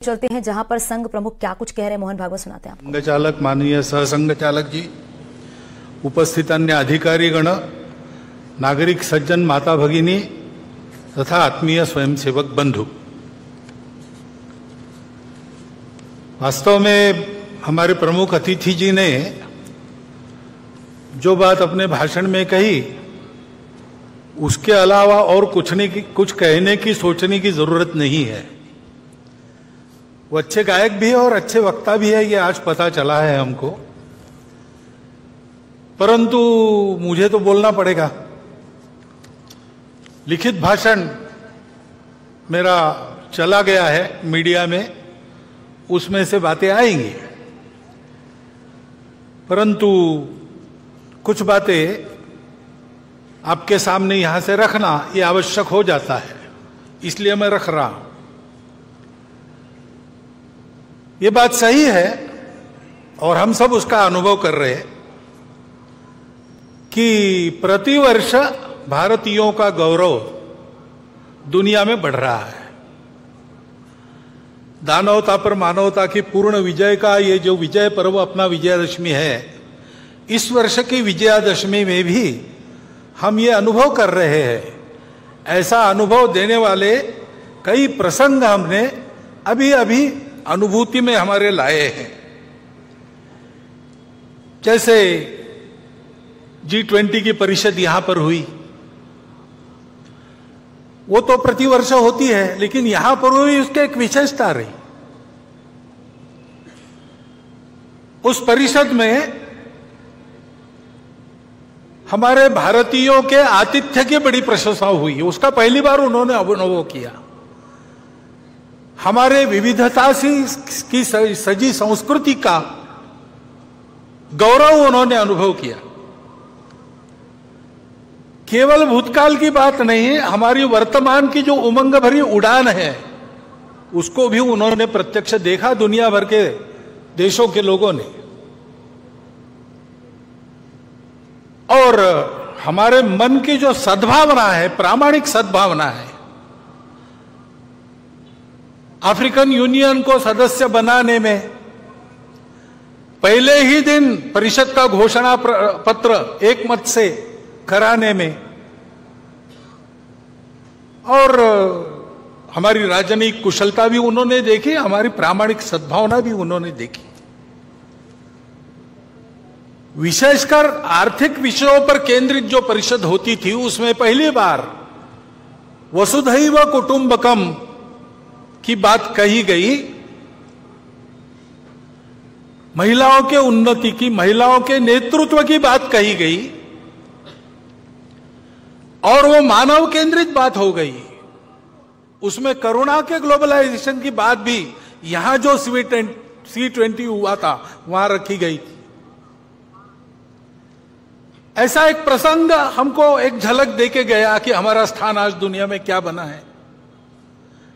चलते हैं जहां पर संघ प्रमुख क्या कुछ कह रहे हैं। मोहन भागवत सुनाते हैं आपको। संघ चालक, माननीय सहसंघ चालक जी, उपस्थित अन्य अधिकारी गण, नागरिक सज्जन, माता भगिनी तथा आत्मीय स्वयंसेवक बंधु, वास्तव में हमारे प्रमुख अतिथि जी ने जो बात अपने भाषण में कही उसके अलावा और कुछ कहने की, सोचने की जरूरत नहीं है। वो अच्छे गायक भी है और अच्छे वक्ता भी है, ये आज पता चला है हमको, परंतु मुझे तो बोलना पड़ेगा। लिखित भाषण मेरा चला गया है मीडिया में, उसमें से बातें आएंगी, परंतु कुछ बातें आपके सामने यहां से रखना ये आवश्यक हो जाता है, इसलिए मैं रख रहा हूं। ये बात सही है और हम सब उसका अनुभव कर रहे हैं कि प्रतिवर्ष भारतीयों का गौरव दुनिया में बढ़ रहा है। दानवता पर मानवता की पूर्ण विजय का ये जो विजय पर्व अपना विजयादशमी है, इस वर्ष की विजयादशमी में भी हम ये अनुभव कर रहे हैं। ऐसा अनुभव देने वाले कई प्रसंग हमने अभी अभी अनुभूति में हमारे लाए हैं। जैसे G20 की परिषद यहां पर हुई, वो तो प्रतिवर्ष होती है, लेकिन यहां पर हुई उसकी एक विशेषता रही। उस परिषद में हमारे भारतीयों के आतिथ्य की बड़ी प्रशंसा हुई, उसका पहली बार उन्होंने अनुभव किया। हमारे विविधता की सजी संस्कृति का गौरव उन्होंने अनुभव किया। केवल भूतकाल की बात नहीं, हमारी वर्तमान की जो उमंग भरी उड़ान है उसको भी उन्होंने प्रत्यक्ष देखा, दुनिया भर के देशों के लोगों ने। और हमारे मन की जो सद्भावना है, प्रामाणिक सद्भावना है, अफ्रीकन यूनियन को सदस्य बनाने में पहले ही दिन परिषद का घोषणा पत्र एक मत से कराने में, और हमारी राजनीतिक कुशलता भी उन्होंने देखी, हमारी प्रामाणिक सद्भावना भी उन्होंने देखी। विशेषकर आर्थिक विषयों पर केंद्रित जो परिषद होती थी, उसमें पहली बार वसुधैव कुटुंबकम की बात कही गई। महिलाओं के उन्नति की, महिलाओं के नेतृत्व की बात कही गई, और वो मानव केंद्रित बात हो गई। उसमें करुणा के ग्लोबलाइजेशन की बात भी यहां जो C20 हुआ था वहां रखी गई थी। ऐसा एक प्रसंग हमको एक झलक देके गया कि हमारा स्थान आज दुनिया में क्या बना है।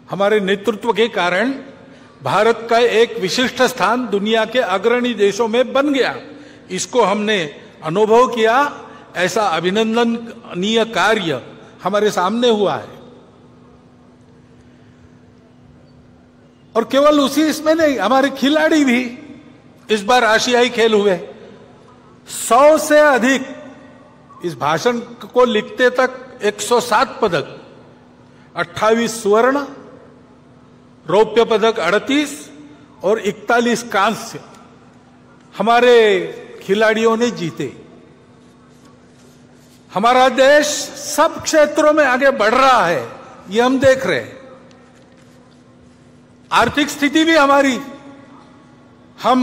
हमारे नेतृत्व के कारण भारत का एक विशिष्ट स्थान दुनिया के अग्रणी देशों में बन गया। इसको हमने अनुभव किया। ऐसा अभिनंदनीय कार्य हमारे सामने हुआ है। और केवल उसी इसमें नहीं, हमारे खिलाड़ी भी इस बार आशियाई खेल हुए। 100 से अधिक, इस भाषण को लिखते तक 107 पदक, 28 स्वर्ण, रौप्य पदक 38 और 41 कांस्य हमारे खिलाड़ियों ने जीते। हमारा देश सब क्षेत्रों में आगे बढ़ रहा है, ये हम देख रहे हैं। आर्थिक स्थिति भी हमारी, हम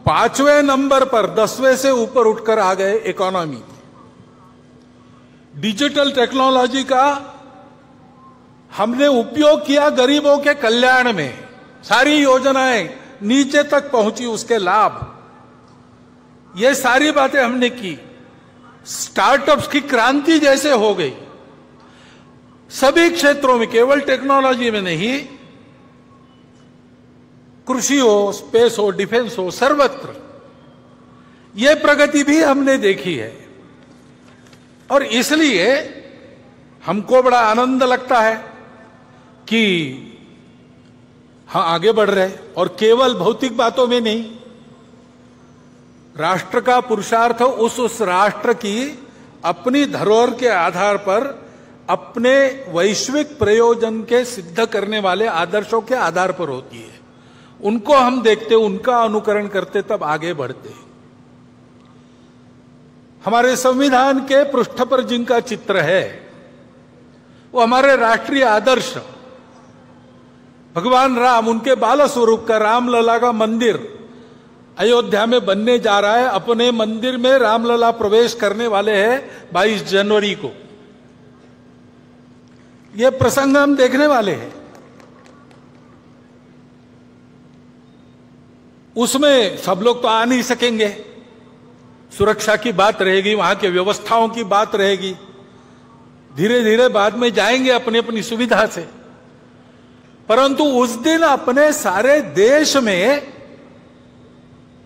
5वें नंबर पर 10वें से ऊपर उठकर आ गए इकोनॉमी। डिजिटल टेक्नोलॉजी का हमने उपयोग किया गरीबों के कल्याण में, सारी योजनाएं नीचे तक पहुंची, उसके लाभ, ये सारी बातें हमने की। स्टार्टअप्स की क्रांति जैसे हो गई सभी क्षेत्रों में, केवल टेक्नोलॉजी में नहीं, कृषि हो, स्पेस हो, डिफेंस हो, सर्वत्र यह प्रगति भी हमने देखी है। और इसलिए हमको बड़ा आनंद लगता है कि हाँ, आगे बढ़ रहे हैं, और केवल भौतिक बातों में नहीं। राष्ट्र का पुरुषार्थ उस राष्ट्र की अपनी धरोहर के आधार पर अपने वैश्विक प्रयोजन के सिद्ध करने वाले आदर्शों के आधार पर होती है। उनको हम देखते, उनका अनुकरण करते, तब आगे बढ़ते। हमारे संविधान के पृष्ठ पर जिनका चित्र है वो हमारे राष्ट्रीय आदर्श भगवान राम, उनके बाल स्वरूप का रामलला का मंदिर अयोध्या में बनने जा रहा है। अपने मंदिर में रामलला प्रवेश करने वाले हैं 22 जनवरी को। यह प्रसंग हम देखने वाले हैं। उसमें सब लोग तो आ नहीं सकेंगे, सुरक्षा की बात रहेगी, वहां के व्यवस्थाओं की बात रहेगी। धीरे धीरे बाद में जाएंगे अपनी अपनी सुविधा से। परंतु उस दिन अपने सारे देश में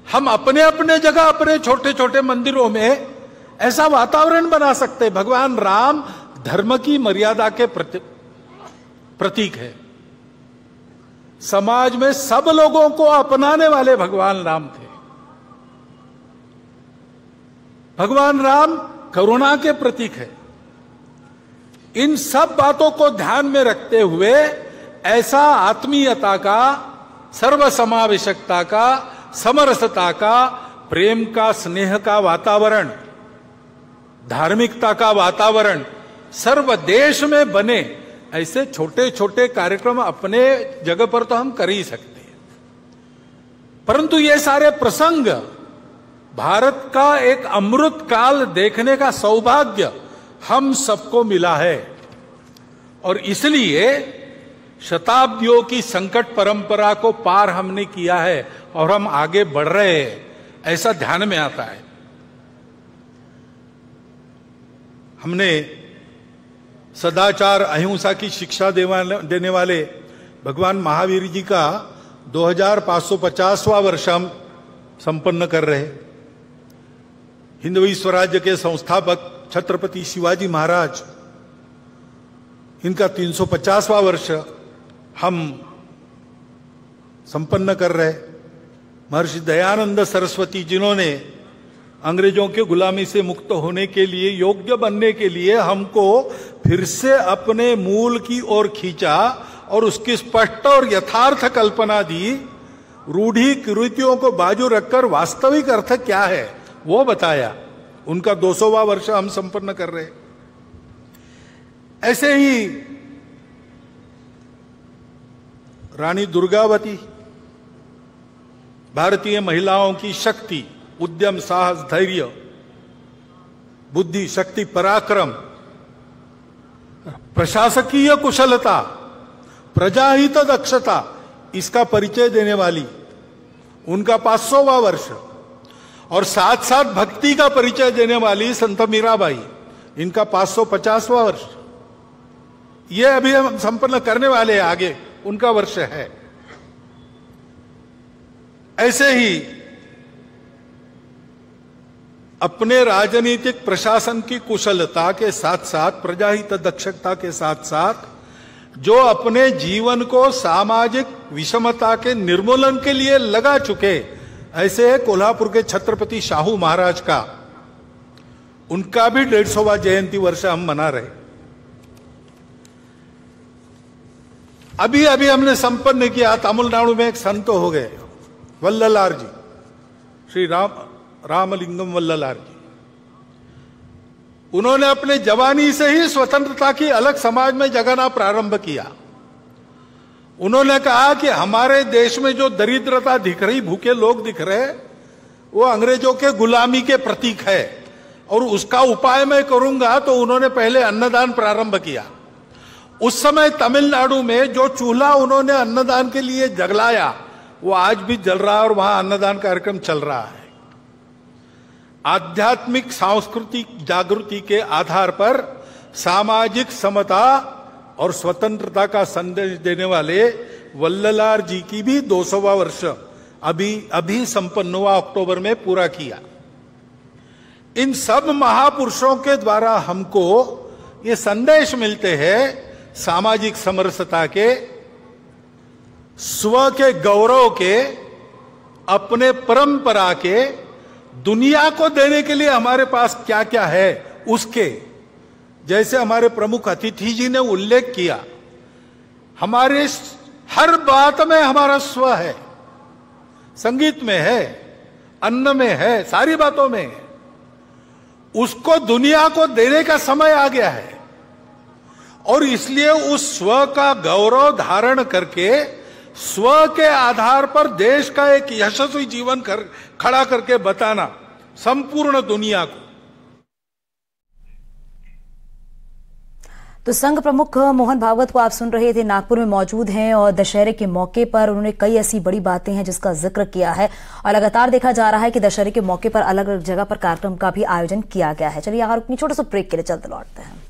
हम अपने अपने जगह अपने छोटे छोटे मंदिरों में ऐसा वातावरण बना सकते हैं। भगवान राम धर्म की मर्यादा के प्रतीक है। समाज में सब लोगों को अपनाने वाले भगवान राम थे। भगवान राम करुणा के प्रतीक है। इन सब बातों को ध्यान में रखते हुए ऐसा आत्मीयता का, सर्वसमावेशकता का, समरसता का, प्रेम का, स्नेह का वातावरण, धार्मिकता का वातावरण सर्व देश में बने, ऐसे छोटे छोटे कार्यक्रम अपने जगह पर तो हम कर ही सकते हैं। परंतु ये सारे प्रसंग भारत का एक अमृत काल देखने का सौभाग्य हम सबको मिला है, और इसलिए शताब्दियों की संकट परंपरा को पार हमने किया है और हम आगे बढ़ रहे हैं, ऐसा ध्यान में आता है। हमने सदाचार, अहिंसा की शिक्षा देने वाले भगवान महावीर जी का 2550वां वर्ष हम संपन्न कर रहे हैं। हिंदवी स्वराज्य के संस्थापक छत्रपति शिवाजी महाराज, इनका 350वां वर्ष हम संपन्न कर रहे। महर्षि दयानंद सरस्वती, जिन्होंने अंग्रेजों के गुलामी से मुक्त होने के लिए, योग्य बनने के लिए हमको फिर से अपने मूल की ओर खींचा और उसकी स्पष्ट और यथार्थ कल्पना दी। रूढ़ी कुरीतियों को बाजू रखकर वास्तविक अर्थ क्या है वो बताया। उनका 200वां वर्ष हम संपन्न कर रहे। ऐसे ही रानी दुर्गावती, भारतीय महिलाओं की शक्ति, उद्यम, साहस, धैर्य, बुद्धि, शक्ति, पराक्रम, प्रशासकीय कुशलता, प्रजाहित दक्षता, इसका परिचय देने वाली, उनका 500वां वर्ष। और साथ साथ भक्ति का परिचय देने वाली संत मीराबाई, इनका 550वां वर्ष। ये अभी हम संपन्न करने वाले हैं, आगे उनका वर्ष है। ऐसे ही अपने राजनीतिक प्रशासन की कुशलता के साथ साथ, प्रजाहित दक्षता के साथ साथ, जो अपने जीवन को सामाजिक विषमता के निर्मूलन के लिए लगा चुके, ऐसे कोल्हापुर के छत्रपति शाहू महाराज का, उनका भी 150वां जयंती वर्ष हम मना रहे। अभी अभी हमने संपन्न किया, तमिलनाडु में एक संत हो गए, वल्ललार जी, श्री रामलिंगम वल्ललार जी। उन्होंने अपने जवानी से ही स्वतंत्रता की अलग समाज में जगाना प्रारंभ किया। उन्होंने कहा कि हमारे देश में जो दरिद्रता दिख रही, भूखे लोग दिख रहे, वो अंग्रेजों के गुलामी के प्रतीक है और उसका उपाय मैं करूंगा। तो उन्होंने पहले अन्नदान प्रारंभ किया। उस समय तमिलनाडु में जो चूल्हा उन्होंने अन्नदान के लिए जलाया, वो आज भी जल रहा है और वहां अन्नदान कार्यक्रम चल रहा है। आध्यात्मिक सांस्कृतिक जागृति के आधार पर सामाजिक समता और स्वतंत्रता का संदेश देने वाले वल्ललार जी की भी 200वां वर्ष अभी संपन्न हुआ, अक्टूबर में पूरा किया। इन सब महापुरुषों के द्वारा हमको ये संदेश मिलते हैं सामाजिक समरसता के, स्व के गौरव के, अपने परंपरा के, दुनिया को देने के लिए हमारे पास क्या क्या है उसके, जैसे हमारे प्रमुख अतिथि जी ने उल्लेख किया, हमारे हर बात में हमारा स्व है, संगीत में है, अन्न में है, सारी बातों में है। उसको दुनिया को देने का समय आ गया है और इसलिए उस स्व का गौरव धारण करके स्व के आधार पर देश का एक यशस्वी जीवन खड़ा करके बताना संपूर्ण दुनिया को। तो संघ प्रमुख मोहन भागवत को आप सुन रहे थे, नागपुर में मौजूद हैं और दशहरे के मौके पर उन्होंने कई ऐसी बड़ी बातें हैं जिसका जिक्र किया है और लगातार देखा जा रहा है कि दशहरे के मौके पर अलग अलग जगह पर कार्यक्रम का भी आयोजन किया गया है। चलिए यहाँ रुकनी, छोटा सा ब्रेक के लिए चलते लौटते हैं।